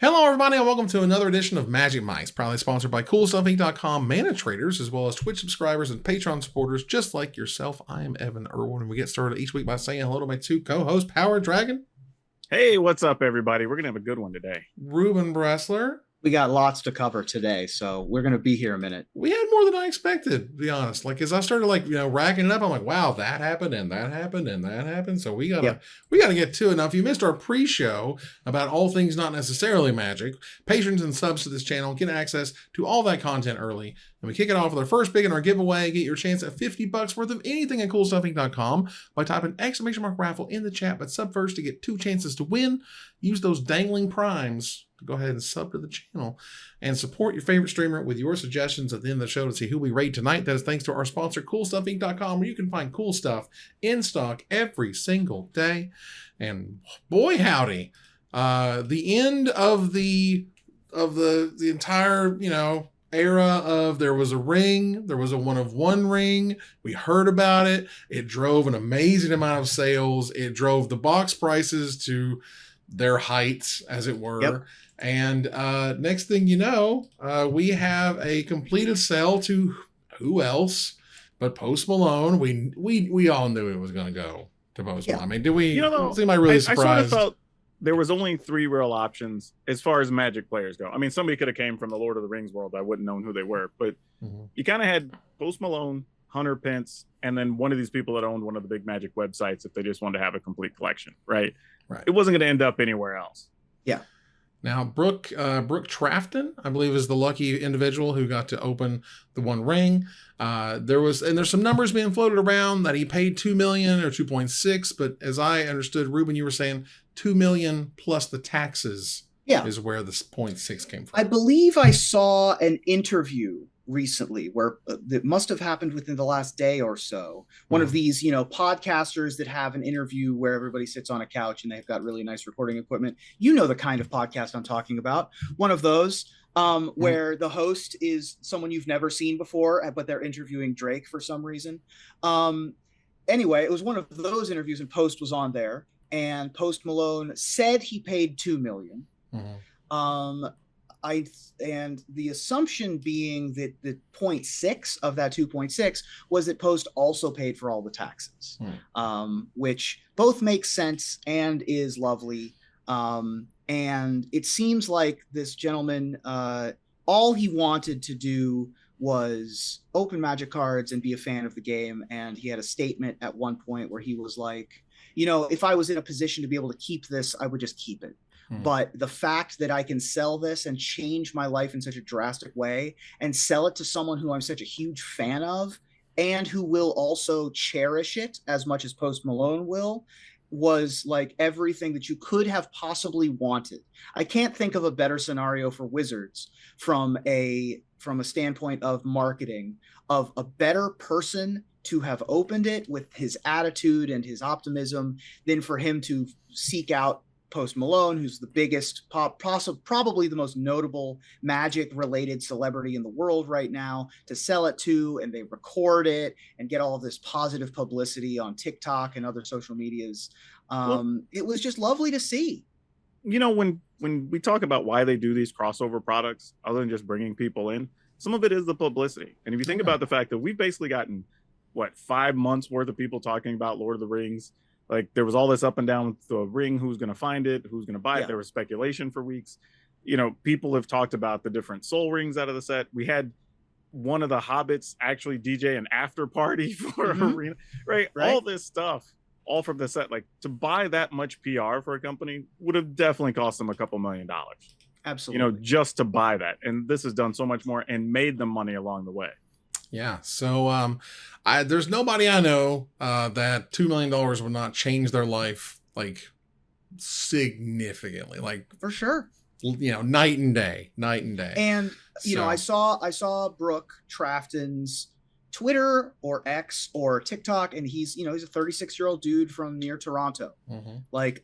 Hello, everybody, and welcome to another edition of Magic Mice, proudly sponsored by CoolStuffInc.com, Mana Traders, as well as Twitch subscribers and Patreon supporters just like yourself. I am Evan Irwin, and we get started each week by saying hello to my two co-hosts, Power Dragon. Hey, what's up, everybody? We're going to have a good one today. Ruben Bressler. We got lots to cover today, so we're going to be here a minute. We had more than I expected, to be honest. Like, as I started, racking it up, I'm like, wow, that happened, and that happened, and that happened. So we gotta get to it. Now, if you missed our pre-show about all things not necessarily magic, patrons and subs to this channel get access to all that content early. And we kick it off with our first pick in our giveaway. Get your chance at $50 worth of anything at CoolStuffInc.com by typing !raffle in the chat. But sub first to get 2 chances to win. Use those dangling primes to go ahead and sub to the channel and support your favorite streamer with your suggestions at the end of the show to see who we rate tonight. That is thanks to our sponsor, CoolStuffInc.com, where you can find cool stuff in stock every single day. And boy, howdy, the end of the entire, era of there was a ring, there was a 1-of-1 ring. We heard about it. It drove an amazing amount of sales. It drove the box prices to their heights, as it were. Yep. And next thing you know, we have a completed sale to who else but Post Malone. We all knew it was going to go to Post Malone. I mean, did we? Seem like really surprised. I sort of felt there was only 3 real options as far as Magic players go. I mean, somebody could have came from the Lord of the Rings world. I wouldn't known who they were, but you kind of had Post Malone, Hunter Pence, and then one of these people that owned one of the big Magic websites if they just wanted to have a complete collection, right? It wasn't going to end up anywhere else. Yeah. Now, Brook Trafton, I believe, is the lucky individual who got to open the 1 ring. There's some numbers being floated around that he paid $2 million or 2.6, but as I understood, Ruben, you were saying $2 million plus the taxes is where this 0.6 came from. I believe I saw an interview recently where that must have happened within the last day or so. One of these, podcasters that have an interview where everybody sits on a couch and they've got really nice recording equipment. You know the kind of podcast I'm talking about. One of those where the host is someone you've never seen before, but they're interviewing Drake for some reason. Anyway, it was one of those interviews and Post was on there, and Post Malone said he paid $2 million. And the assumption being that the 0.6 of that 2.6 was that Post also paid for all the taxes, which both makes sense and is lovely. And it seems like this gentleman, all he wanted to do was open Magic cards and be a fan of the game. And he had a statement at one point where he was like, if I was in a position to be able to keep this, I would just keep it. But the fact that I can sell this and change my life in such a drastic way and sell it to someone who I'm such a huge fan of and who will also cherish it as much as Post Malone will was like everything that you could have possibly wanted. I can't think of a better scenario for Wizards from a standpoint of marketing, of a better person to have opened it with his attitude and his optimism than for him to seek out Post Malone, who's the biggest, probably the most notable Magic-related celebrity in the world right now, to sell it to, and they record it and get all of this positive publicity on TikTok and other social medias. It was just lovely to see. When we talk about why they do these crossover products, other than just bringing people in, some of it is the publicity. And if you think about the fact that we've basically gotten, 5 months worth of people talking about Lord of the Rings. Like there was all this up and down with the ring, who's going to find it, who's going to buy it. There was speculation for weeks. People have talked about the different soul rings out of the set. We had one of the hobbits actually DJ an after party for Arena, right? All this stuff, all from the set. Like to buy that much PR for a company would have definitely cost them a couple $1 million. Absolutely. Just to buy that. And this has done so much more and made them money along the way. Yeah. So there's nobody I know that $2 million would not change their life significantly, for sure. Night and day. And I saw Brook Trafton's Twitter or X or TikTok, and he's a 36-year-old dude from near Toronto.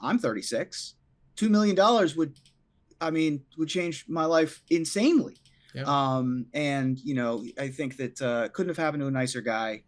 I'm 36. $2 million would change my life insanely. Yeah. And I think that couldn't have happened to a nicer guy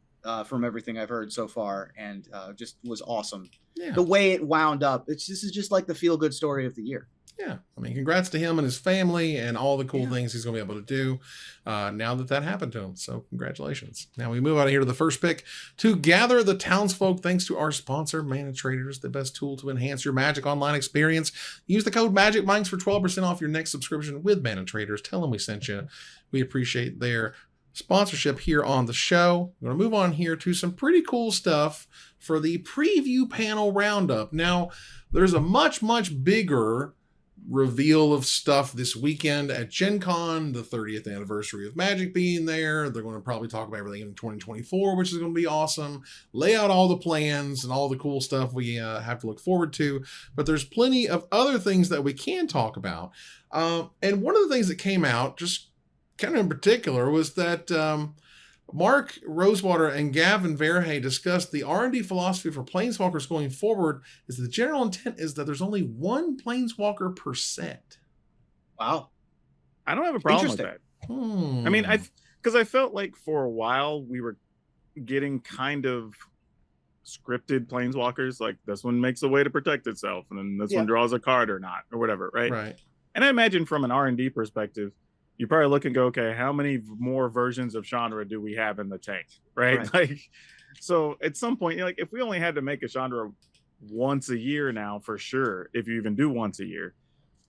from everything I've heard so far, and just was awesome. Yeah. The way it wound up, this is just like the feel-good story of the year. Yeah, I mean, congrats to him and his family and all the cool things he's going to be able to do now that happened to him. So congratulations. Now we move out of here to the first pick. To gather the townsfolk, thanks to our sponsor, Mana Traders, the best tool to enhance your Magic Online experience. Use the code MAGICMINDS for 12% off your next subscription with Mana Traders. Tell them we sent you. We appreciate their sponsorship here on the show. We're going to move on here to some pretty cool stuff for the preview panel roundup. Now, there's a much, much bigger reveal of stuff this weekend at Gen Con, the 30th anniversary of Magic being there. They're going to probably talk about everything in 2024, which is going to be awesome. Lay out all the plans and all the cool stuff we have to look forward to. But there's plenty of other things that we can talk about. And one of the things that came out, just kind of in particular, was that Mark Rosewater and Gavin Verhey discussed the R&D philosophy for Planeswalkers going forward. Is the general intent is that there's only one Planeswalker per set. Wow. I don't have a problem with that. I mean, because I felt like for a while we were getting kind of scripted Planeswalkers, like this one makes a way to protect itself, and then this one draws a card or not, or whatever, right? Right. And I imagine from an R&D perspective, you probably look and go, okay, how many more versions of Chandra do we have in the tank, right? Like, so at some point, like, if we only had to make a Chandra once a year now, for sure, if you even do once a year,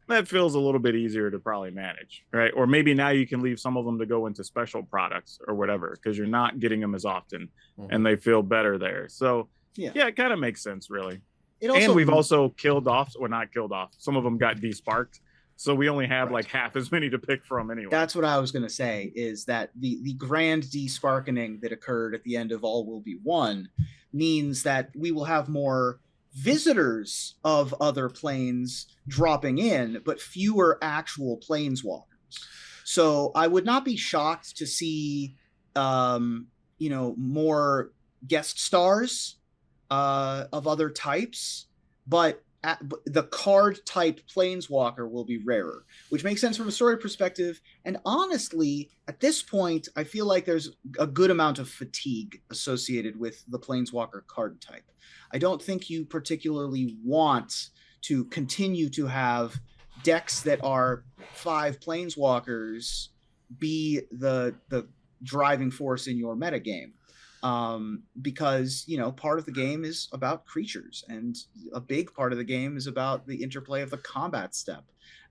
that feels a little bit easier to probably manage, right? Or maybe now you can leave some of them to go into special products or whatever, because you're not getting them as often, and they feel better there. So yeah, it kind of makes sense, really. And we've also killed off, or not killed off, some of them got desparked. So we only have like half as many to pick from anyway. That's what I was going to say, is that the grand desparkening that occurred at the end of All Will Be One means that we will have more visitors of other planes dropping in, but fewer actual planeswalkers. So I would not be shocked to see, more guest stars of other types, but the card type planeswalker will be rarer, which makes sense from a story perspective. And honestly, at this point, I feel like there's a good amount of fatigue associated with the planeswalker card type. I don't think you particularly want to continue to have decks that are 5 planeswalkers be the driving force in your metagame. Because part of the game is about creatures, and a big part of the game is about the interplay of the combat step.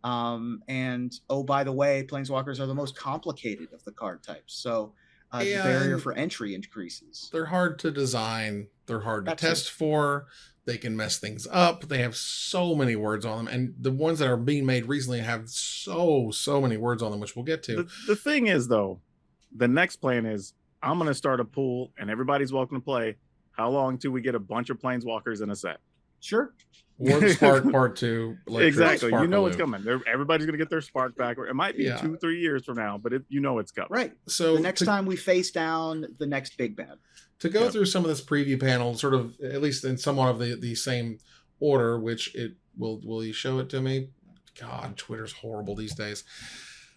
And by the way, planeswalkers are the most complicated of the card types, so the barrier for entry increases. They're hard to design, they're hard to test for, they can mess things up, they have so many words on them, and the ones that are being made recently have so many words on them, which we'll get to. The thing is, though, the next plan is, I'm going to start a pool and everybody's welcome to play. How long till we get a bunch of planeswalkers in a set? Sure. Warp Spark Part 2. Exactly. You know it's coming. Everybody's going to get their spark back. It might be 2-3 years from now, but it's coming. Right. So the next time we face down the next big bad. To go through some of this preview panel, sort of, at least in somewhat of the same order, which it will you show it to me? God, Twitter's horrible these days.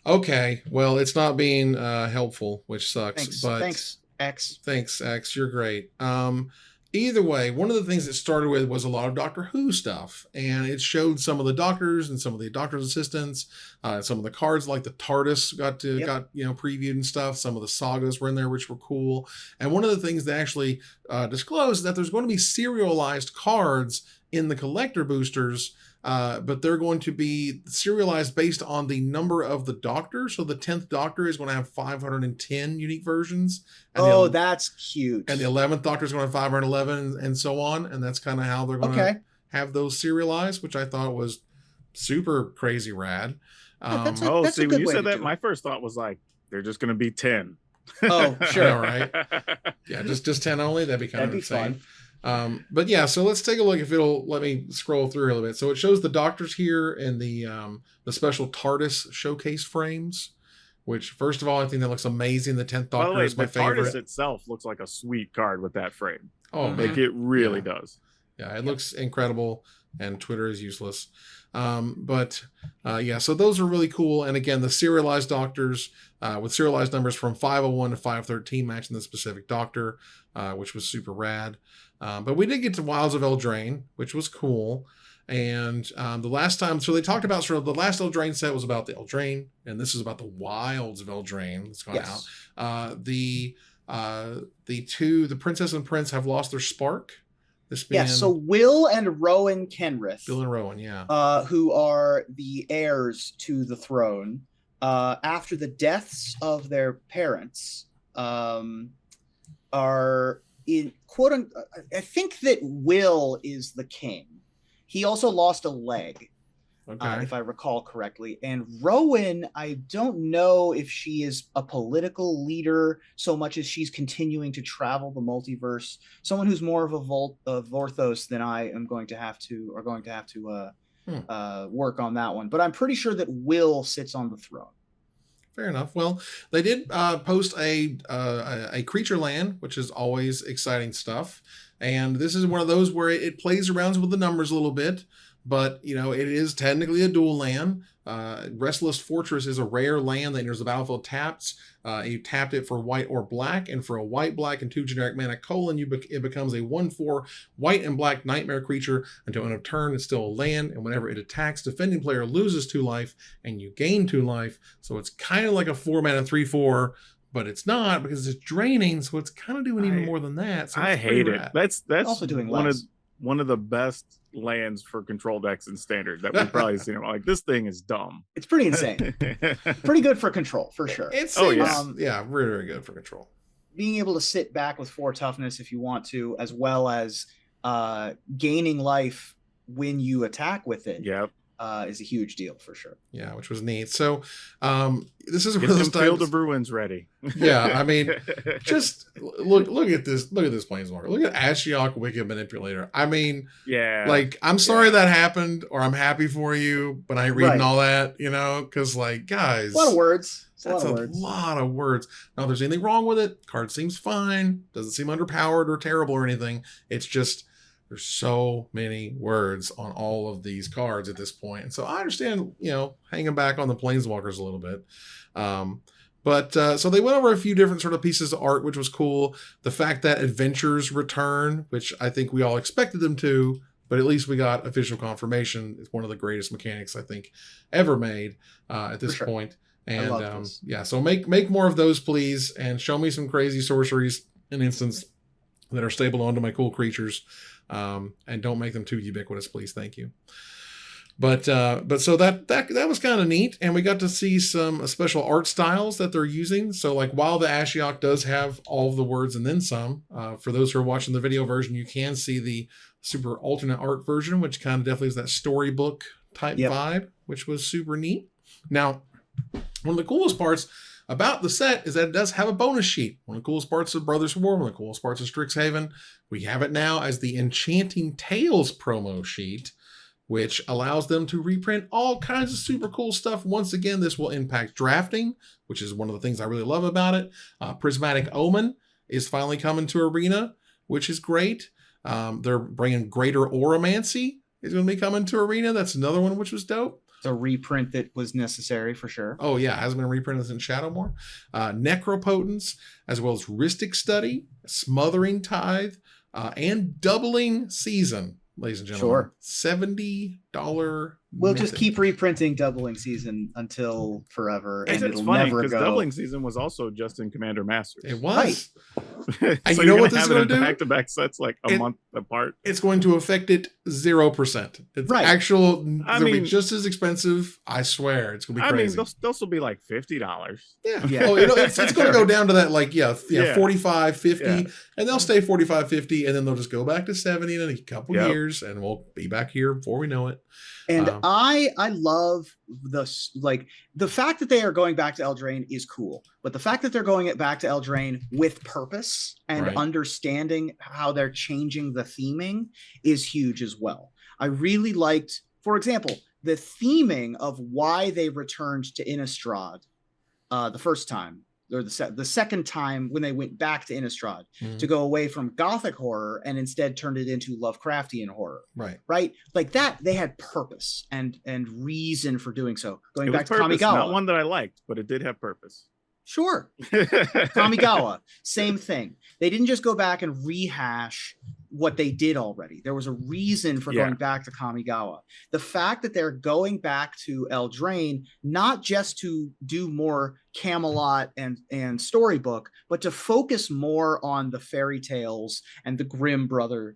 Okay, well, it's not being helpful, which sucks. Thanks, X. Thanks, X. You're great. Either way, one of the things it started with was a lot of Doctor Who stuff, and it showed some of the doctors and some of the doctor's assistants. Some of the cards, like the TARDIS, got previewed and stuff. Some of the sagas were in there, which were cool. And one of the things they actually disclosed is that there's going to be serialized cards in the collector boosters. But they're going to be serialized based on the number of the Doctor. So the 10th Doctor is going to have 510 unique versions. And that's cute. And the 11th Doctor is going to have 511 and so on. And that's kind of how they're going to have those serialized, which I thought was super crazy rad. When you said that, my first thought was like, they're just going to be 10. Oh, sure. Know, right? Yeah, just 10 only. That'd be kind of insane. Fun. But yeah, so let's take a look if it'll let me scroll through a little bit. So it shows the doctors here in the special TARDIS showcase frames, which first of all, I think that looks amazing. The 10th Doctor is my favorite. TARDIS itself looks like a sweet card with that frame. Oh, like it really does. Yeah, it looks incredible, and Twitter is useless. So those are really cool. And again, the serialized doctors with serialized numbers from 501 to 513 matching the specific doctor, which was super rad. But we did get to Wilds of Eldraine, which was cool. And the last time, so they talked about sort of the last Eldraine set was about the Eldraine, and this is about the Wilds of Eldraine that's gone out. The Princess and Prince have lost their spark. So Will and Rowan Kenrith. Bill and Rowan, yeah. Who are the heirs to the throne after the deaths of their parents, are in quote unquote, I think that Will is the king. He also lost a leg, if I recall correctly. And Rowan, I don't know if she is a political leader so much as she's continuing to travel the multiverse. Someone who's more of a Vorthos than I am going to have to work on that one. But I'm pretty sure that Will sits on the throne. Fair enough. Well, they did post a creature land, which is always exciting stuff. And this is one of those where it plays around with the numbers a little bit, but it is technically a dual land. Restless Fortress is a rare land that enters the battlefield tapped. You tapped it for white or black, and for a white/black and 2 generic mana : it becomes a 1/4 white and black nightmare creature until end of turn. It's still a land, and whenever it attacks, defending player loses 2 life, and you gain 2 life. So it's kind of like a 4 mana 3/4. But it's not, because it's draining, so it's kind of doing even more than that. So I hate it. That's also doing one of the best lands for control decks in Standard that we've probably seen. Like, this thing is dumb. It's pretty insane. Pretty good for control, for sure. It's really, very good for control. Being able to sit back with 4 toughness if you want to, as well as gaining life when you attack with it. Yep. Is a huge deal for sure. Yeah, which was neat. So this is one of those Field of Ruins ready. Yeah, I mean, just look at this. Look at this Planeswalker. Look at Ashiok Wicked Manipulator. I mean, I'm sorry that happened, or I'm happy for you, but I ain't reading all that, because guys, a lot of words. That's a lot of words. Not there's anything wrong with it. Card seems fine. Doesn't seem underpowered or terrible or anything. It's just there's so many words on all of these cards at this point. And so I understand, hanging back on the Planeswalkers a little bit. So they went over a few different sort of pieces of art, which was cool. The fact that adventures return, which I think we all expected them to, but at least we got official confirmation. It's one of the greatest mechanics I think ever made at this point. And so make more of those, please, and show me some crazy sorceries and instants that are stable onto my cool creatures. And don't make them too ubiquitous, please. Thank you. But so that was kind of neat, and we got to see some special art styles that they're using. So while the Ashiok does have all of the words and then some, for those who are watching the video version, you can see the super alternate art version, which kind of definitely is that storybook type vibe, which was super neat. Now, one of the coolest parts about the set is that it does have a bonus sheet. One of the coolest parts of Brothers War, one of the coolest parts of Strixhaven. We have it now as the Enchanting Tales promo sheet, which allows them to reprint all kinds of super cool stuff. Once again, this will impact drafting, which is one of the things I really love about it. Prismatic Omen is finally coming to Arena, which is great. They're bringing Greater Oromancy is going to be coming to Arena. That's another one which was dope. It's a reprint that was necessary for sure. Oh yeah, it hasn't been reprinted since Shadowmoor. Necropotence, as well as Rhystic Study, Smothering Tithe, and Doubling Season, ladies and gentlemen. Sure. $70 We'll just keep reprinting Doubling Season until forever, and it's it'll funny never go. Doubling Season was also just in Commander Masters. It was. Right. And so you know what this is going to do? Back-to-back sets a month apart. It's going to affect it 0%. It's actual. It'll be just as expensive. I swear, it's going to be crazy. They'll still be like $50. Yeah. Oh, it's going to go down to that 45, 50, and they'll stay 45, 50, and then they'll just go back to 70 in a couple years, and we'll be back here before we know it. And I love the fact that they are going back to Eldraine is cool, but the fact that they're going back to Eldraine with purpose and understanding how they're changing the theming is huge as well. I really liked, for example, the theming of why they returned to Innistrad the first time, or the second time when they went back to Innistrad to go away from Gothic horror and instead turned it into Lovecraftian horror. Right. Like that, they had purpose and reason for doing so. Going back to Kamigawa. Not one that I liked, but it did have purpose. Sure. Kamigawa, same thing. They didn't just go back and rehash what they did already. There was a reason for going back to Kamigawa. The fact that they're going back to Eldraine, not just to do more Camelot and storybook, but to focus more on the fairy tales and the Grimm brother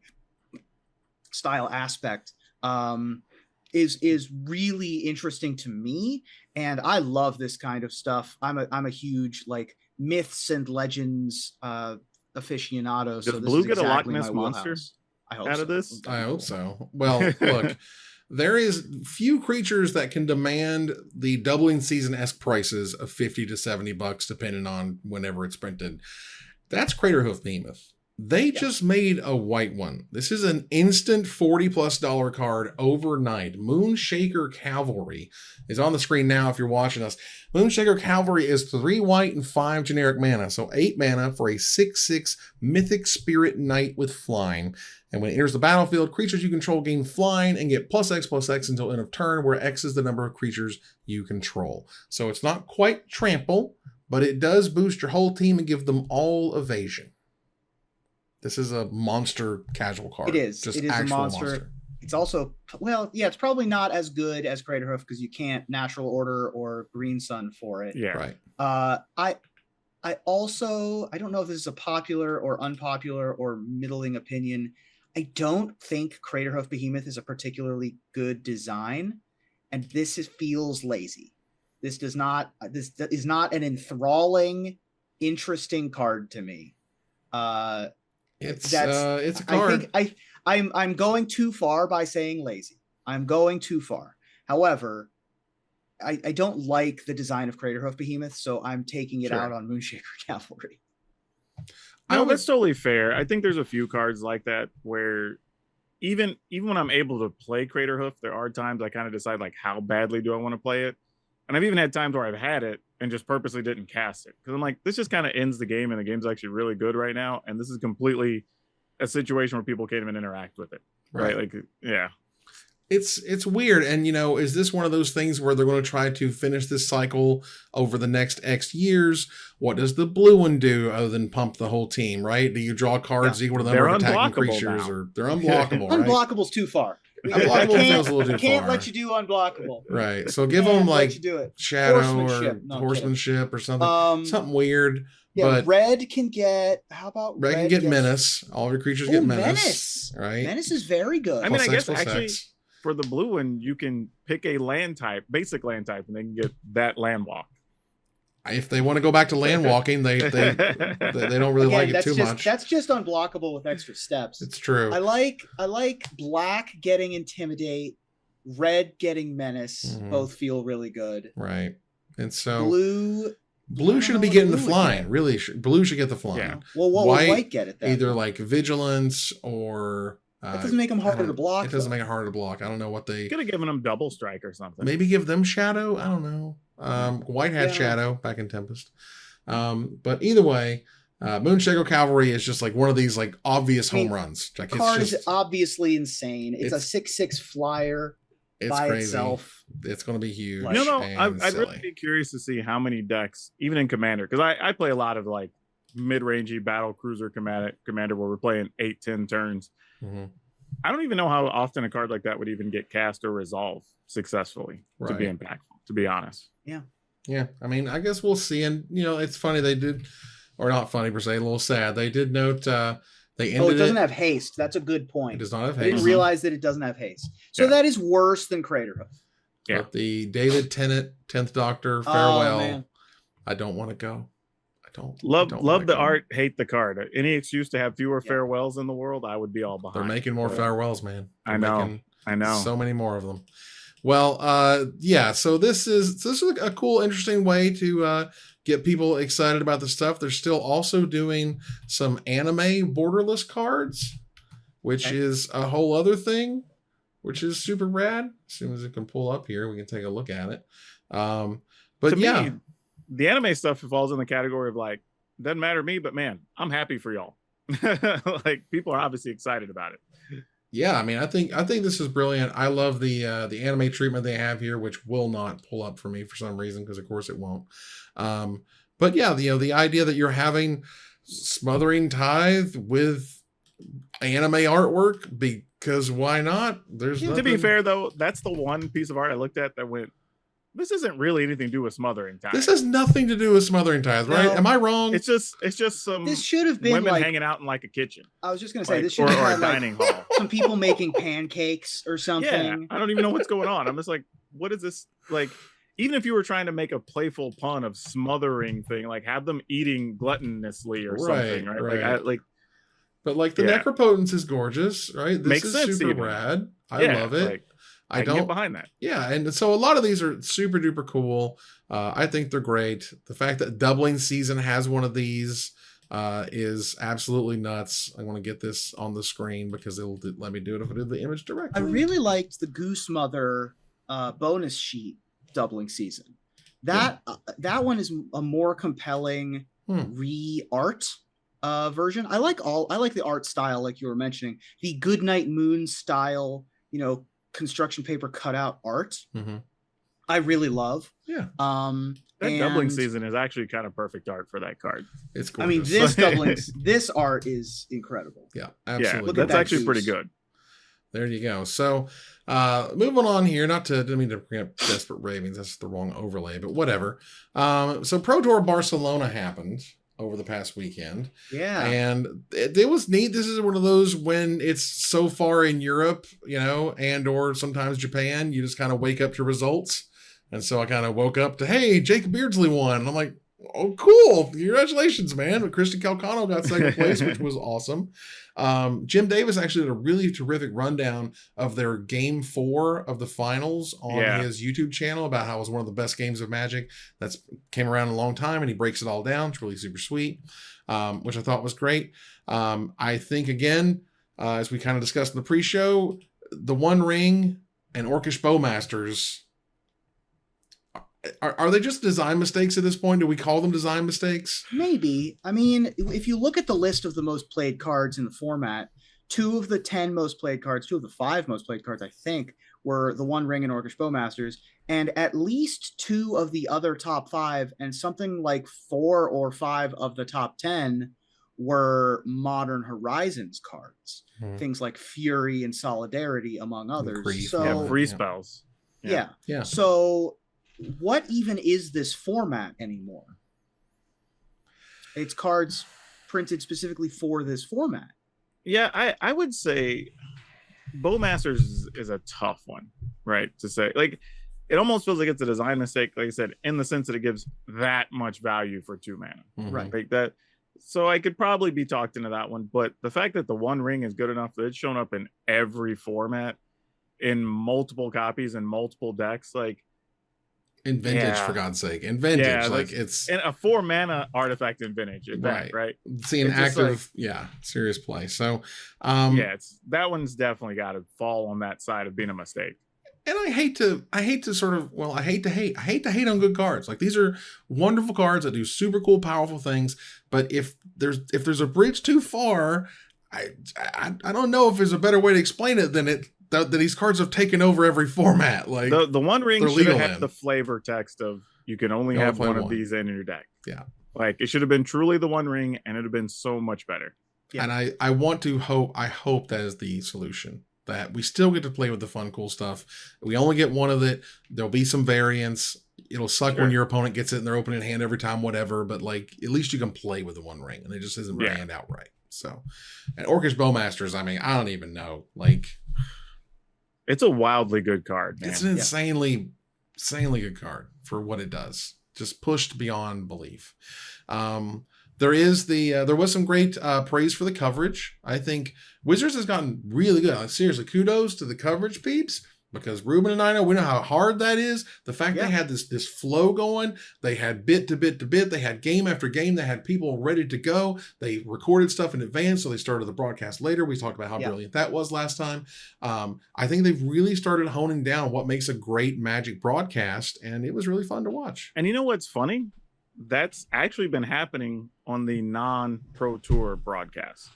style aspect, is really interesting to me. And I love this kind of stuff. I'm a huge like myths and legends aficionado. Does so this Blue is get exactly a Loch Ness my monster wheelhouse. I hope out so. of this? I hope so. Well, look, there is few creatures that can demand the doubling season-esque prices of $50 to $70, depending on whenever it's printed. That's Craterhoof Behemoth. They just made a white one. This is an instant $40+ card overnight. Moonshaker Cavalry is on the screen now if you're watching us. Moonshaker Cavalry is 3 white and 5 generic mana. So 8 mana for a 6/6 Mythic Spirit Knight with flying. And when it enters the battlefield, creatures you control gain flying and get +X/+X until end of turn, where X is the number of creatures you control. So it's not quite trample, but it does boost your whole team and give them all evasion. This is a monster casual card. It is. Just it is a actual monster. It's also, well, yeah, it's probably not as good as Craterhoof because you can't natural order or green sun for it. Yeah. Right. I also, I don't know if this is a popular or unpopular or middling opinion. I don't think Craterhoof Behemoth is a particularly good design, and this feels lazy. This is not an enthralling, interesting card to me. It's a card. I think I'm going too far by saying lazy. I'm going too far. However, I don't like the design of Craterhoof Behemoth, so I'm taking it out on Moonshaker Cavalry. No, that's totally fair. I think there's a few cards like that where even when I'm able to play Craterhoof, there are times I kind of decide like how badly do I want to play it. And I've even had times where I've had it and just purposely didn't cast it because I'm like, this just kind of ends the game, and the game's actually really good right now. And this is completely a situation where people can't even interact with it. Right. Like, yeah. It's weird. And, is this one of those things where they're going to try to finish this cycle over the next X years? What does the blue one do other than pump the whole team, right? Do you draw cards equal to the number of attacking creatures? Or they're unblockable, right? Unblockable's too far. Unblockable feels a little too far. Can't let you do unblockable. Right. So give them like shadow or horsemanship or something. Something weird. Yeah, but red can get. How about red? Can get menace. All of your creatures get menace. Right. Menace is very good. I mean, I guess actually for the blue one, you can pick a land type, basic land type, and they can get that land walk. If they want to go back to land walking, they don't really like it too much. That's just unblockable with extra steps. It's true. I like black getting intimidate, red getting menace. Mm-hmm. Both feel really good. Right. And so blue should be getting the flying. Really, blue should get the flying. Yeah. Well, what will white get it then? Either like vigilance or. That doesn't make them harder to block. It doesn't make it harder to block. I don't know what they could have given them double strike or something. Maybe give them shadow. I don't know. White had shadow back in Tempest. But either way, Moonshaker Cavalry is just like one of these like obvious home runs. Like, the card is obviously insane. It's a 6/6 flyer by crazy. Itself. It's going to be huge. I'd really be curious to see how many decks, even in Commander, because I play a lot of like mid-rangey battle cruiser Commander where we're playing 8-10 turns. Mm-hmm. I don't even know how often a card like that would even get cast or resolve successfully to be impactful, to be honest. Yeah. I mean, I guess we'll see. And, it's funny they did, or not funny per se, a little sad. They did note they ended it doesn't have haste. That's a good point. It does not have haste. I didn't realize that it doesn't have haste. So that is worse than Craterhoof. Yeah. But the David Tennant, 10th Doctor, farewell. I don't want to go. Love the art, hate the card. Any excuse to have fewer farewells in the world, I would be all behind. They're making more farewells, man. I know. So many more of them. Well, so this is a cool, interesting way to get people excited about the stuff. They're still also doing some anime borderless cards, which is a whole other thing, which is super rad. As soon as it can pull up here, we can take a look at it. But me, the anime stuff falls in the category of like, doesn't matter to me, but man, I'm happy for y'all. Like, people are obviously excited about it. Yeah, I mean, I think this is brilliant. I love the anime treatment they have here, which will not pull up for me for some reason, because of course it won't. But yeah, the idea that you're having Smothering Tithe with anime artwork because why not? There's To be fair though, that's the one piece of art I looked at that went, this isn't really anything to do with Smothering Tithes. This has nothing to do with Smothering Tithes, right? Am I wrong? It's just some. This should have been women like, hanging out in like a kitchen. I was just gonna say, Like, this should or have a had dining like hall. some people making pancakes or something. Yeah, I don't even know what's going on. I'm just like, what is this? Like, even if you were trying to make a playful pun of smothering thing, like have them eating gluttonously or something, right? But like the Necropotence is gorgeous, right? This Makes is sense super even. rad. I love it. Like, I don't get behind that. Yeah, and so a lot of these are super duper cool. I think they're great. The fact that Doubling Season has one of these is absolutely nuts. I want to get this on the screen because it'll let me do it if I do the image directly. I really liked the Goose Mother bonus sheet Doubling Season. That one is a more compelling re-art version. I like the art style, like you were mentioning, the Goodnight Moon style, construction paper cutout art. I really love. Yeah. That Doubling Season is actually kind of perfect art for that card. It's gorgeous. I mean, this art is incredible. Yeah, absolutely. Yeah, that's actually pretty good. There you go. So moving on here, didn't mean to bring up Desperate Ravings. That's the wrong overlay, but whatever. So Pro Tour Barcelona happened over the past weekend. Yeah. And it was neat. This is one of those when it's so far in Europe, and or sometimes Japan, you just kind of wake up to results. And so I kind of woke up to, hey, Jacob Beardsley won. And I'm like, oh, cool. Congratulations, man. Christian Calcano got second place, which was awesome. Jim Davis actually did a really terrific rundown of their game 4 of the finals on his YouTube channel about how it was one of the best games of Magic that's came around in a long time, and he breaks it all down. It's really super sweet, which I thought was great. I think, again, as we kind of discussed in the pre-show, the One Ring and Orcish Bowmasters, are they just design mistakes at this point? Do we call them design mistakes? Maybe. I mean, if you look at the list of the most played cards in the format, 2 of the 10 most played cards, 2 of the 5 most played cards, I think, were the One Ring and Orcish Bowmasters, and at least 2 of the other top 5 and something like 4 or 5 of the top 10 were Modern Horizons cards. Things like Fury and Solidarity, among others. Free spells. Yeah. So what even is this format anymore? It's cards printed specifically for this format. Yeah, I would say Bowmasters is a tough one, right? To say, like, it almost feels like it's a design mistake, like I said, in the sense that it gives that much value for 2 mana. Right. Like that. So I could probably be talked into that one, but the fact that the One Ring is good enough that it's shown up in every format, in multiple copies and multiple decks, like, in Vintage, for God's sake. In Vintage, like it's... And a 4 mana artifact in Vintage, right? See an active, serious play. So, that one's definitely got to fall on that side of being a mistake. And I hate to sort of, I hate to hate on good cards. Like, these are wonderful cards that do super cool, powerful things. But if there's a bridge too far, I don't know if there's a better way to explain it than that these cards have taken over every format. Like, the One Ring should have had the flavor text of you can only have one of these in your deck. Yeah. Like, it should have been truly the One Ring, and it'd have been so much better. Yeah. And I hope that is the solution. That we still get to play with the fun, cool stuff. We only get one of it. There'll be some variants. It'll suck when your opponent gets it in their opening hand every time, whatever. But like, at least you can play with the One Ring, and it just isn't banned outright. So, and Orcish Bowmasters, I mean, I don't even know. Like, it's a wildly good card, man. It's an insanely good card for what it does. Just pushed beyond belief. There was some great praise for the coverage. I think Wizards has gotten really good. Like, seriously, kudos to the coverage peeps, because Ruben and I we know how hard that is. The fact they had this flow going, they had bit to bit to bit, they had game after game, they had people ready to go. They recorded stuff in advance, so they started the broadcast later. We talked about how brilliant that was last time. I think they've really started honing down what makes a great Magic broadcast, and it was really fun to watch. And you know what's funny? That's actually been happening on the non-Pro Tour broadcast,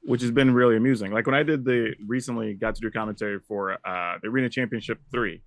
which has been really amusing. Like, when I recently got to do commentary for the Arena Championship 3,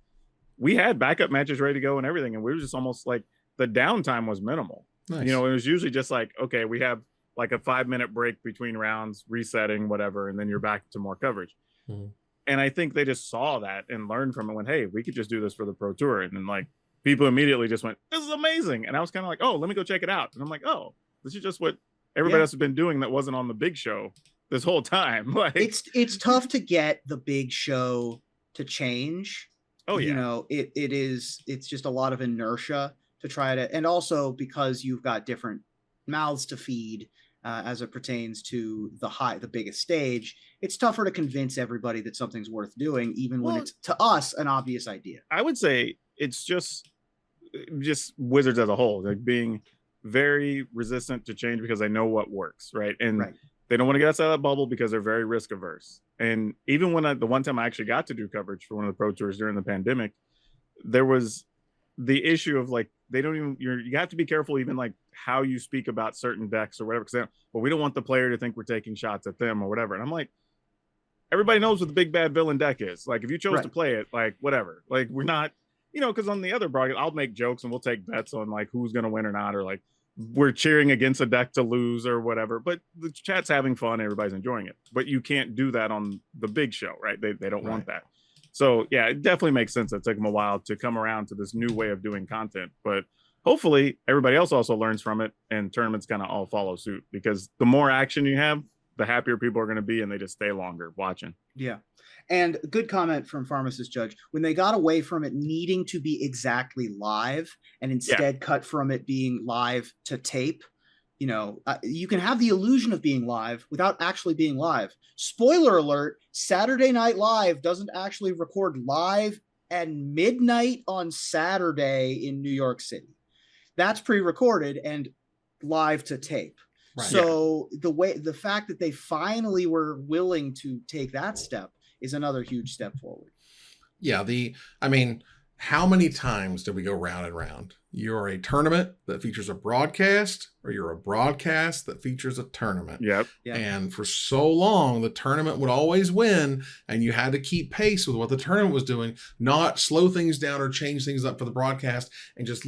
we had backup matches ready to go and everything, and we were just almost like, the downtime was minimal. Nice. It was usually just like, okay, we have like a 5-minute break between rounds, resetting, whatever, and then you're back to more coverage. Mhm. And I think they just saw that and learned from it. Went, hey, we could just do this for the Pro Tour, and then like people immediately just went, this is amazing. And I was kind of like, oh, let me go check it out. And I'm like, oh, this is just what everybody else has been doing that wasn't on the big show this whole time. Like it's tough to get the big show to change. Oh yeah. You know, it's just a lot of inertia to try to, and also because you've got different mouths to feed as it pertains to the biggest stage, it's tougher to convince everybody that something's worth doing, even when it's to us an obvious idea. I would say it's just Wizards as a whole, like being very resistant to change because they know what works, right? And they don't want to get outside that bubble because they're very risk averse. And even when the one time I actually got to do coverage for one of the Pro Tours during the pandemic, there was the issue of like, they don't even, you have to be careful even like how you speak about certain decks or whatever, because we don't want the player to think we're taking shots at them or whatever. And I'm like, everybody knows what the big bad villain deck is. Like if you chose to play it, like whatever, like we're not, you know, because on the other broadcast, I'll make jokes and we'll take bets on like who's going to win or not, or like we're cheering against a deck to lose or whatever. But the chat's having fun, everybody's enjoying it. But you can't do that on the big show, right? They don't want that. So yeah, it definitely makes sense. It took them a while to come around to this new way of doing content, but hopefully everybody else also learns from it and tournaments kind of all follow suit, because the more action you have, the happier people are going to be, and they just stay longer watching. Yeah. And good comment from Pharmacist Judge. When they got away from it needing to be exactly live and instead cut from it being live to tape, you know, you can have the illusion of being live without actually being live. Spoiler alert, Saturday Night Live doesn't actually record live at midnight on Saturday in New York City. That's pre-recorded and live to tape. Right. So the fact that they finally were willing to take that step is another huge step forward. Yeah, I mean, how many times did we go round and round? You're a tournament that features a broadcast, or you're a broadcast that features a tournament. Yep. And for so long, the tournament would always win, and you had to keep pace with what the tournament was doing, not slow things down or change things up for the broadcast. And just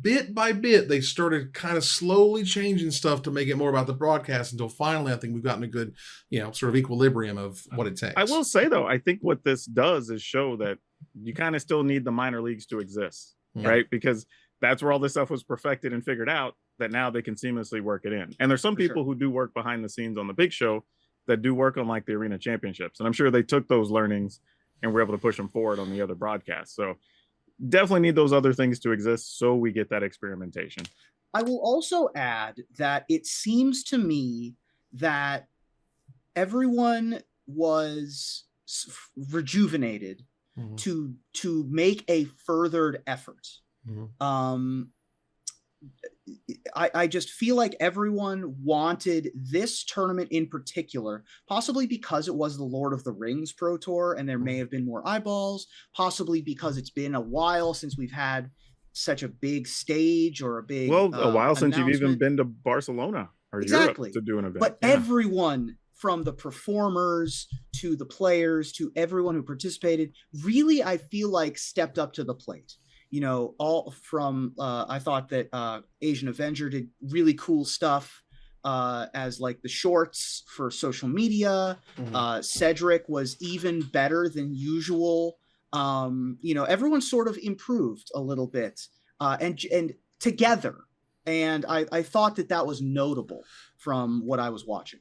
bit by bit, they started kind of slowly changing stuff to make it more about the broadcast, until finally, I think we've gotten a good, sort of equilibrium of what it takes. I will say though, I think what this does is show that you kind of still need the minor leagues to exist. Right, because that's where all this stuff was perfected and figured out, that now they can seamlessly work it in. And there's some people who do work behind the scenes on the big show that do work on like the arena championships, and I'm sure they took those learnings and were able to push them forward on the other broadcasts. So definitely need those other things to exist so we get that experimentation. I will also add that it seems to me that everyone was rejuvenated to make a furthered effort. I just feel like everyone wanted this tournament in particular, possibly because it was the Lord of the Rings Pro Tour and there may have been more eyeballs, possibly because it's been a while since we've had such a big stage or a while since you've even been to Barcelona or Europe to do an event. But everyone, from the performers to the players to everyone who participated, really, I feel like stepped up to the plate. All from, I thought that Asian Avenger did really cool stuff as like the shorts for social media. Cedric was even better than usual. Everyone sort of improved a little bit and together. And I thought that was notable from what I was watching.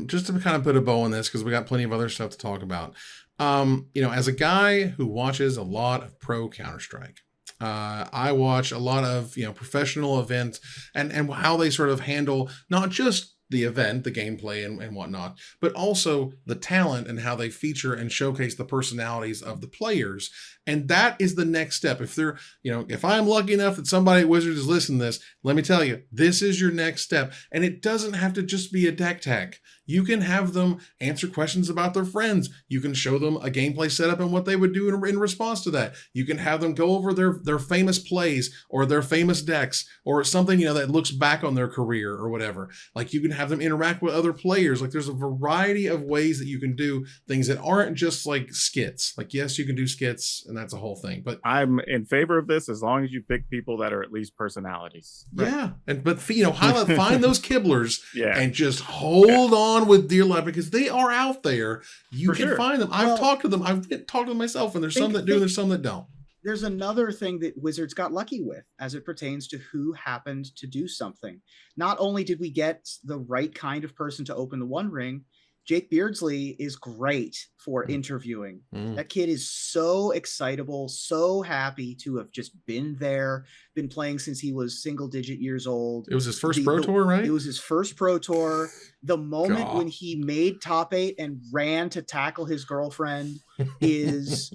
Just to kind of put a bow on this, because we got plenty of other stuff to talk about. As a guy who watches a lot of pro Counter-Strike, I watch a lot of, professional events and how they sort of handle not just the event, the gameplay and whatnot, but also the talent and how they feature and showcase the personalities of the players. And that is the next step. If they're, if I'm lucky enough that somebody at Wizards is listening to this, let me tell you, this is your next step. And it doesn't have to just be a deck tech. You can have them answer questions about their friends. You can show them a gameplay setup and what they would do in response to that. You can have them go over their famous plays or their famous decks or something, that looks back on their career or whatever. Like, you can have them interact with other players. Like, there's a variety of ways that you can do things that aren't just like skits. Like, yes, you can do skits and that's a whole thing, but I'm in favor of this as long as you pick people that are at least personalities. Yeah. But find those kibblers and just hold on with dear life, because they are out there. You can find them. I've talked to them. I've talked to them myself, and there's some that do, and there's some that don't. There's another thing that Wizards got lucky with as it pertains to who happened to do something. Not only did we get the right kind of person to open the One Ring, Jake Beardsley is great for interviewing. That kid is so excitable, so happy to have just been there, been playing since he was single-digit years old. It was his first Pro Tour, right? It was his first Pro Tour. The moment when he made top 8 and ran to tackle his girlfriend is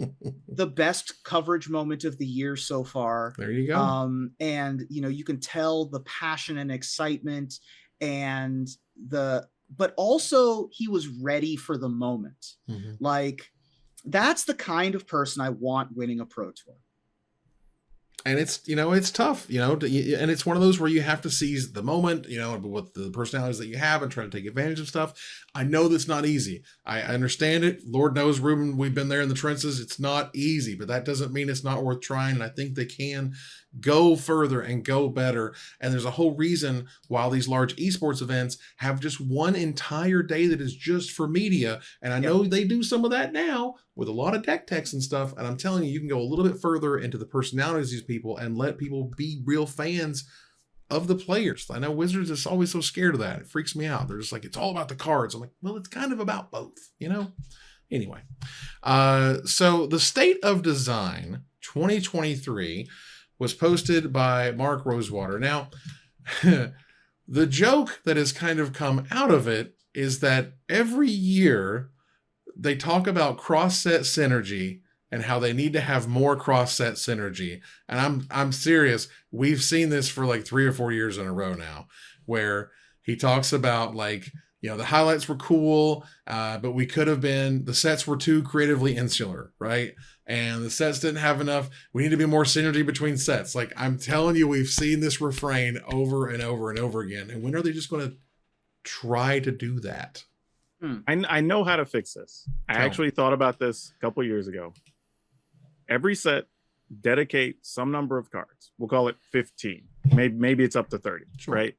the best coverage moment of the year so far. There you go. And, you can tell the passion and excitement and but also he was ready for the moment. Like, that's the kind of person I want winning a Pro Tour. And it's, it's tough, and it's one of those where you have to seize the moment, with the personalities that you have and try to take advantage of stuff. I know that's not easy. I understand it. Lord knows, Ruben, we've been there in the trenches. It's not easy, but that doesn't mean it's not worth trying. And I think they can go further and go better. And there's a whole reason why these large esports events have just one entire day that is just for media. And I know they do some of that now with a lot of deck techs and stuff. And I'm telling you, you can go a little bit further into the personalities of these people and let people be real fans of the players. I know Wizards is always so scared of that. It freaks me out. They're just like, it's all about the cards. I'm like, well, it's kind of about both, Anyway, so the State of Design 2023 was posted by Mark Rosewater. Now, the joke that has kind of come out of it is that every year they talk about cross-set synergy and how they need to have more cross-set synergy. And I'm serious. We've seen this for like 3 or 4 years in a row now, where he talks about like, the highlights were cool, but the sets were too creatively insular, right? And the sets didn't have enough. We need to be more synergy between sets. Like, I'm telling you, we've seen this refrain over and over and over again. And when are they just going to try to do that? I know how to fix this. I actually thought about this a couple years ago. Every set, dedicate some number of cards. We'll call it 15. Maybe it's up to 30, right?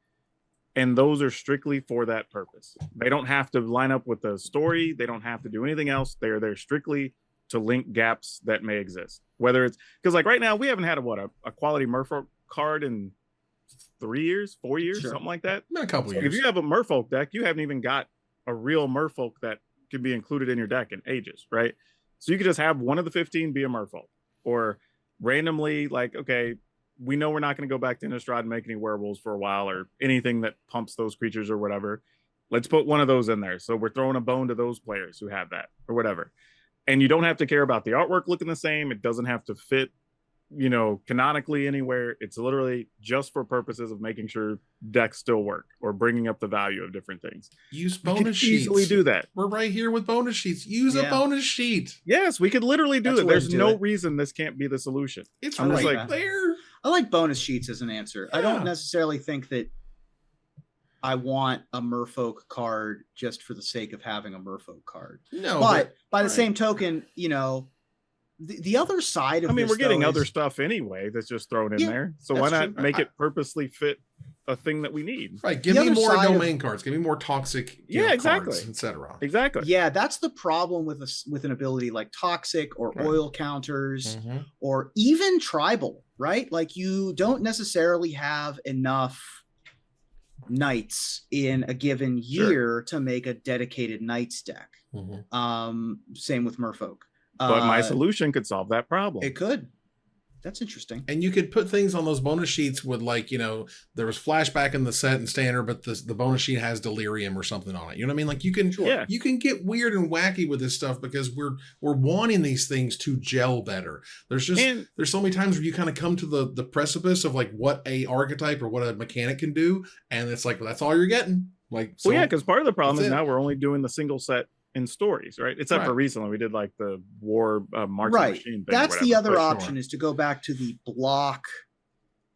And those are strictly for that purpose. They don't have to line up with the story. They don't have to do anything else. They're there strictly to link gaps that may exist. Whether it's because like right now we haven't had a quality Merfolk card in 3 years, 4 years, something like that. A couple years. If you have a Merfolk deck, you haven't even got a real Merfolk that can be included in your deck in ages, right? So you could just have one of the 15 be a Merfolk, or randomly like, okay, we know we're not going to go back to Innistrad and make any werewolves for a while or anything that pumps those creatures or whatever. Let's put one of those in there. So we're throwing a bone to those players who have that or whatever. And you don't have to care about the artwork looking the same. It doesn't have to fit, canonically anywhere. It's literally just for purposes of making sure decks still work or bringing up the value of different things. Use bonus sheets. Easily do that. We're right here with bonus sheets. Use a bonus sheet. Yes, we could literally do it. There's no reason this can't be the solution. It's right there. I like bonus sheets as an answer. I don't necessarily think that I want a Merfolk card just for the sake of having a Merfolk card. No, but by the same token, the other side of we're getting other stuff anyway that's just thrown in there. So why not make it purposely fit a thing that we need? Right. Give me more domain cards. Give me more toxic exactly. cards, etc. Exactly. Yeah, that's the problem with an ability like toxic or oil counters or even tribal, right? Like, you don't necessarily have enough knights in a given year to make a dedicated knights deck. Same with Merfolk. But my solution could solve that problem. It could. That's interesting. And you could put things on those bonus sheets with, like, there was flashback in the set and standard, but the bonus sheet has delirium or something on it. You know what I mean? Like, you can get weird and wacky with this stuff because we're wanting these things to gel better. There's so many times where you kind of come to the precipice of like what a archetype or what a mechanic can do, and it's like, well, that's all you're getting. Like, so, well, yeah, because part of the problem is that's it. now we're only doing the single set in stories, right? Except for Right. recently we did like the war marks of Right. machine thing. That's or the whatever. other But option, sure. is to go back to the block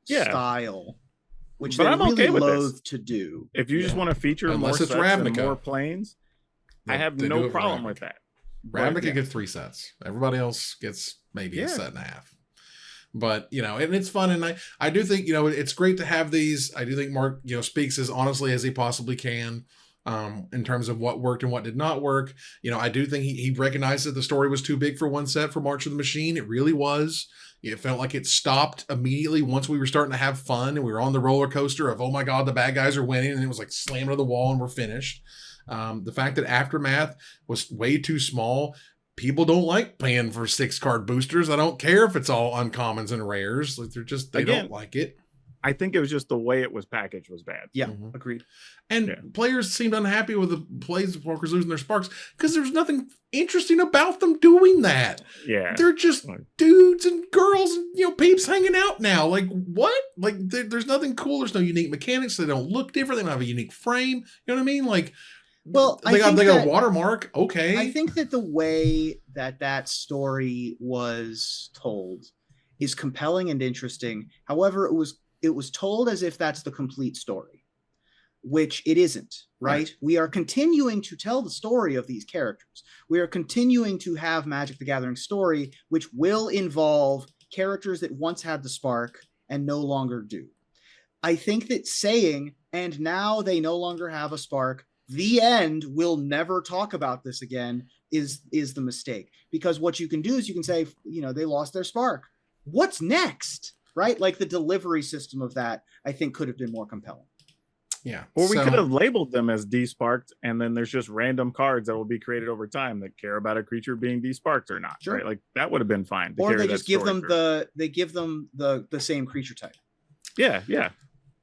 Yeah. style, which But they're I'm really okay with this. loath to do. If you just Yeah. want to feature more Unless it's sets and Ravnica. more planes, I have They do no it for problem Ravnica. with that. Ravnica But, yeah. gets 3 sets. Everybody else gets maybe Yeah. a set and a half. But, you know, and it's fun. And I do think, you know, it's great to have these. I do think Mark, you know, speaks as honestly as he possibly can in terms of what worked and what did not work. You know, I do think he recognized that the story was too big for one set for March of the Machine. It really was. It felt like it stopped immediately once we were starting to have fun and we were on the roller coaster of, oh my God, the bad guys are winning. And it was like slammed to the wall and we're finished. The fact that Aftermath was way too small. People don't like paying for 6-card boosters. I don't care if it's all uncommons and rares. Like they don't like it. I think it was just the way it was packaged was bad. Yeah, agreed. And players seemed unhappy with the Planeswalkers losing their sparks because there's nothing interesting about them doing that. Yeah. They're just dudes and girls and, you know, peeps hanging out now. Like, what? Like, there's nothing cool. There's no unique mechanics. They don't look different. They don't have a unique frame. You know what I mean? Like, well, they got a watermark. Okay. I think that the way that story was told is compelling and interesting. However, it was told as if that's the complete story, which it isn't, right? We are continuing to tell the story of these characters. We are continuing to have Magic the Gathering story, which will involve characters that once had the spark and no longer do. I think that saying, and now they no longer have a spark, the end, we'll never talk about this again, is the mistake. Because what you can do is you can say, you know, they lost their spark. What's next? Right? Like the delivery system of that, I think, could have been more compelling. Yeah. Or we could have labeled them as desparked, and then there's just random cards that will be created over time that care about a creature being desparked or not. Sure. Right? Like that would have been fine. Or they just give them the same creature type. Yeah, yeah.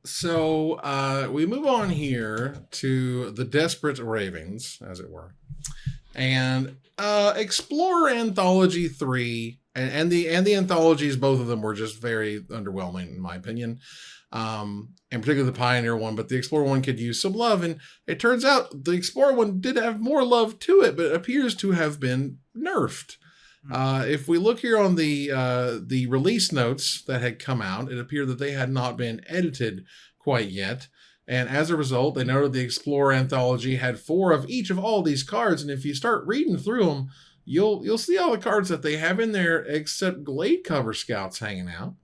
So we move on here to the Desperate Ravens, as it were. And Explorer Anthology 3 and the anthologies, both of them were just very underwhelming in my opinion. And particularly the Pioneer one, but the Explorer one could use some love. And it turns out the Explorer one did have more love to it, but it appears to have been nerfed. If we look here on the release notes that had come out, it appeared that they had not been edited quite yet. And as a result, they noted the Explorer Anthology had 4 of each of all these cards. And if you start reading through them, you'll see all the cards that they have in there, except Glade Cover Scouts hanging out.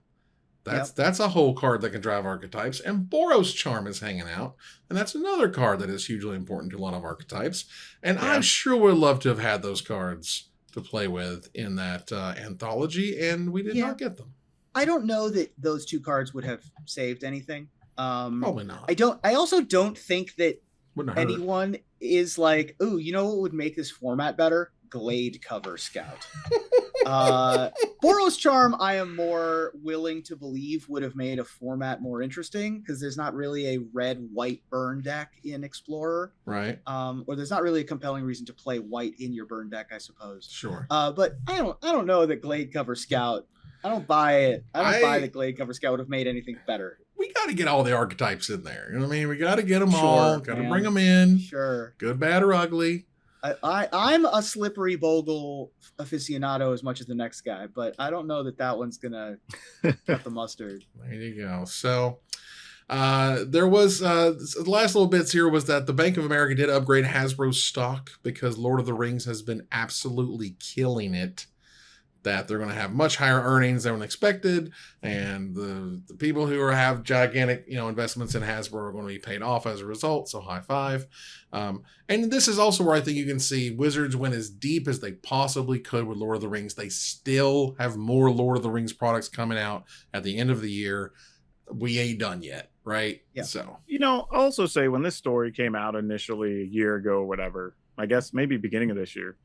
That's a whole card that can drive archetypes. And Boros Charm is hanging out. And that's another card that is hugely important to a lot of archetypes. And I sure would love to have had those cards to play with in that anthology, and we did not get them. I don't know that those 2 cards would have saved anything. Probably not. I also don't think that Wouldn't hurt. anyone is like, ooh, you know what would make this format better? Glade Cover Scout. Boros Charm, I am more willing to believe would have made a format more interesting because there's not really a red-white burn deck in Explorer. Right. Or there's not really a compelling reason to play white in your burn deck, I suppose. Sure. But I don't know that Glade Cover Scout. I don't buy it. I don't buy that Glade Cover Scout would have made anything better. We got to get all the archetypes in there. You know what I mean? We got to get them all. Got to bring them in. Sure. Good, bad, or ugly. I'm a Slippery Bogle aficionado as much as the next guy, but I don't know that one's gonna cut the mustard. There you go. So there was the last little bits here was that the Bank of America did upgrade Hasbro's stock because Lord of the Rings has been absolutely killing it. That they're going to have much higher earnings than expected, and the people who have gigantic investments in Hasbro are going to be paid off as a result. So high five. And this is also where I think you can see Wizards went as deep as they possibly could with Lord of the Rings. They still have more Lord of the Rings products coming out at the end of the year. We ain't done yet, right? Yeah. So I'll also say when this story came out initially a year ago, whatever, I guess maybe beginning of this year,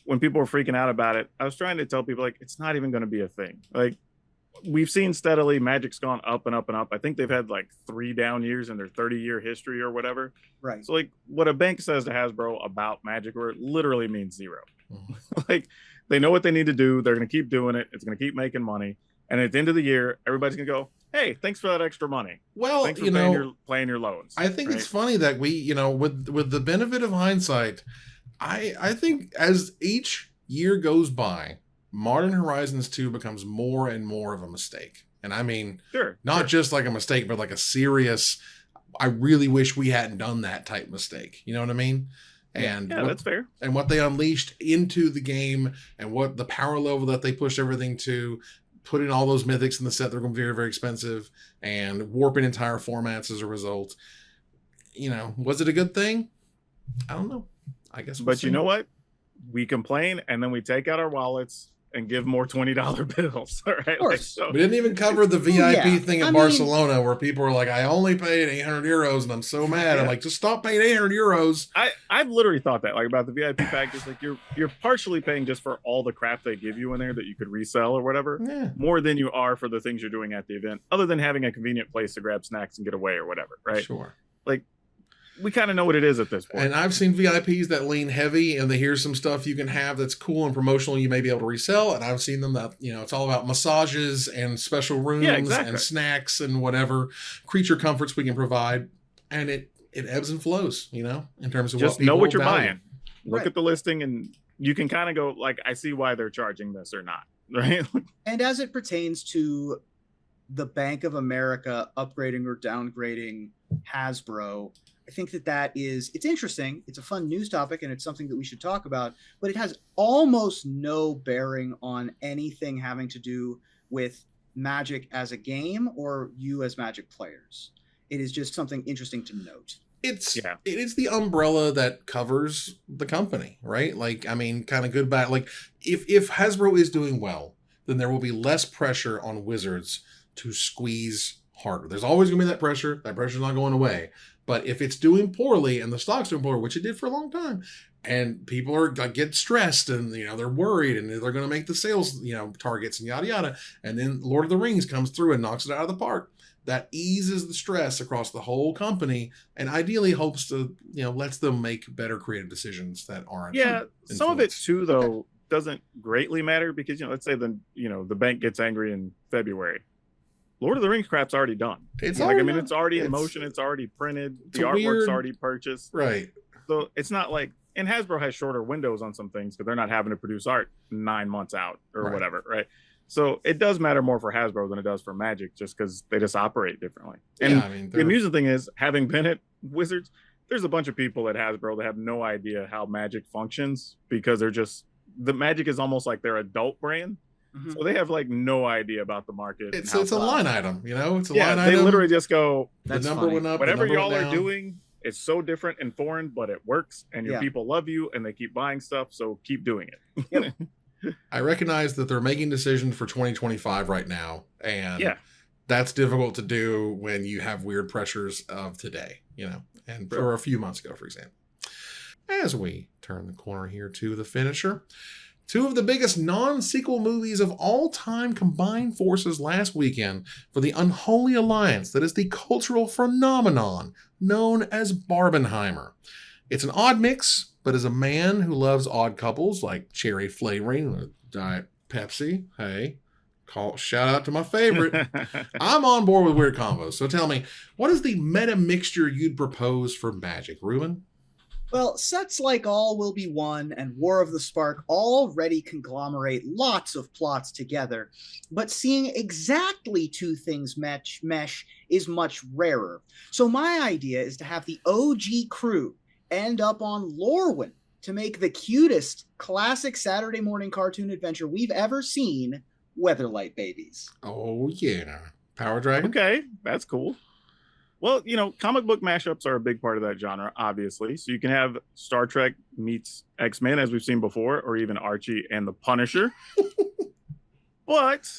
when people were freaking out about it, I was trying to tell people, like, it's not even going to be a thing. Like, we've seen steadily Magic's gone up and up and up. I think they've had like 3 down years in their 30-year history or whatever. Right. So like what a bank says to Hasbro about Magic, where it literally means 0. Mm-hmm. Like, they know what they need to do. They're going to keep doing it. It's going to keep making money. And at the end of the year, everybody's going to go, hey, thanks for that extra money. Well, Thanks for paying your loans. I think right? it's funny that we, with the benefit of hindsight, I think as each year goes by, Modern Horizons 2 becomes more and more of a mistake. And I mean, not just like a mistake, but like a serious, I really wish we hadn't done that type mistake. You know what I mean? And that's fair. And what they unleashed into the game and what the power level that they pushed everything to, putting all those mythics in the set that are going to be very, very expensive and warping entire formats as a result. Was it a good thing? I don't know. I guess. But you know what? We complain and then we take out our wallets and give more $20 bills. All right. We didn't even cover the VIP thing at Barcelona where people are like, I only paid 800 euros and I'm so mad. Yeah. I'm like, just stop paying 800 euros. I've literally thought that, like, about the VIP package. Like, you're partially paying just for all the crap they give you in there that you could resell or whatever, more than you are for the things you're doing at the event, other than having a convenient place to grab snacks and get away or whatever, right? Sure. Like, we kind of know what it is at this point. And I've seen VIPs that lean heavy and here's some stuff you can have that's cool and promotional you may be able to resell. And I've seen them that, it's all about massages and special rooms and snacks and whatever creature comforts we can provide. And it ebbs and flows, in terms of just what people know what you're value. buying. Look at the listing and you can kind of go like, I see why they're charging this or not. Right. And as it pertains to the Bank of America upgrading or downgrading Hasbro, I think it's interesting. It's a fun news topic and it's something that we should talk about, but it has almost no bearing on anything having to do with Magic as a game or you as Magic players. It is just something interesting to note. It is the umbrella that covers the company, right? Like, I mean, kind of good, bad. Like, if Hasbro is doing well, then there will be less pressure on Wizards to squeeze harder. There's always going to be that pressure. That pressure's not going away. But if it's doing poorly and the stock's doing poorly, which it did for a long time, and people are get stressed and they're worried and they're going to make the sales targets and yada yada, and then Lord of the Rings comes through and knocks it out of the park, that eases the stress across the whole company and ideally hopes to lets them make better creative decisions that aren't. Yeah, some of it too though doesn't greatly matter because let's say the bank gets angry in February. Lord of the Rings crap's already done. It's already in motion. It's already printed. The artwork's already purchased. Right. So it's not like, and Hasbro has shorter windows on some things because they're not having to produce art 9 months out or whatever. Right. So it does matter more for Hasbro than it does for Magic just because they just operate differently. And the amusing thing is, having been at Wizards, there's a bunch of people at Hasbro that have no idea how Magic functions because the Magic is almost like their adult brand. Mm-hmm. So they have like no idea about the market. It's a line item, It's a line item. They literally just go, the number went up. Whatever y'all are doing, it's so different and foreign, but it works, and your people love you, and they keep buying stuff. So keep doing it. Yep. I recognize that they're making decisions for 2025 right now, and that's difficult to do when you have weird pressures of today, and or a few months ago, for example. As we turn the corner here to the finisher. 2 of the biggest non-sequel movies of all time combined forces last weekend for the unholy alliance that is the cultural phenomenon known as Barbenheimer. It's an odd mix, but as a man who loves odd couples like cherry flavoring with Diet Pepsi, shout out to my favorite. I'm on board with weird combos. So tell me, what is the meta mixture you'd propose for Magic, Ruben? Well, sets like All Will Be One and War of the Spark already conglomerate lots of plots together, but seeing exactly 2 things mesh is much rarer. So my idea is to have the OG crew end up on Lorwyn to make the cutest classic Saturday morning cartoon adventure we've ever seen, Weatherlight Babies. Oh, yeah. Power Dragon? Okay, that's cool. Well, comic book mashups are a big part of that genre, obviously. So you can have Star Trek meets X-Men, as we've seen before, or even Archie and the Punisher. But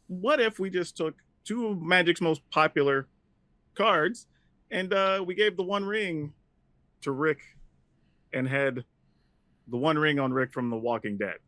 what if we just took 2 of Magic's most popular cards and we gave the One Ring to Rick and had the One Ring on Rick from The Walking Dead?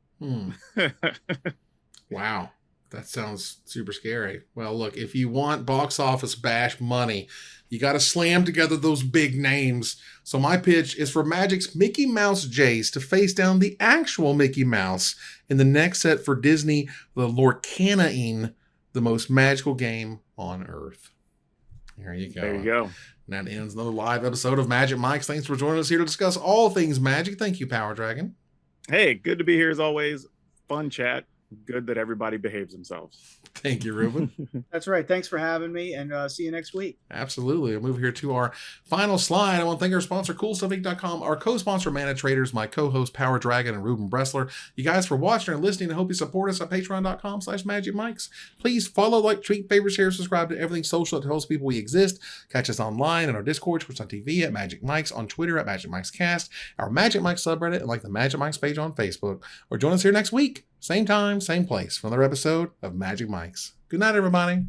Wow. That sounds super scary. Well, look, if you want box office bash money, you got to slam together those big names. So my pitch is for Magic's Mickey Mouse Jace to face down the actual Mickey Mouse in the next set for Disney, the Lorcanaing, the most magical game on Earth. There you go. There you go. And that ends another live episode of Magic Mike's. Thanks for joining us here to discuss all things magic. Thank you, Power Dragon. Hey, good to be here as always. Fun chat. Good that everybody behaves themselves. Thank you, Ruben. That's right. Thanks for having me, and see you next week. Absolutely. We'll move here to our final slide. I want to thank our sponsor, CoolStuffInc.com, our co-sponsor, Mana Traders, my co-host, Power Dragon, and Ruben Bressler. You guys for watching and listening. I hope you support us at patreon.com/magicmikes. Please follow, like, tweet, favorite, share, subscribe to everything social that tells people we exist. Catch us online in our Discord, Twitch on TV at Magic Mikes, on Twitter at Magic Mikes Cast, our Magic Mike subreddit, and like the Magic Mikes page on Facebook. Or join us here next week. Same time, same place for another episode of Magic Mikes. Good night, everybody.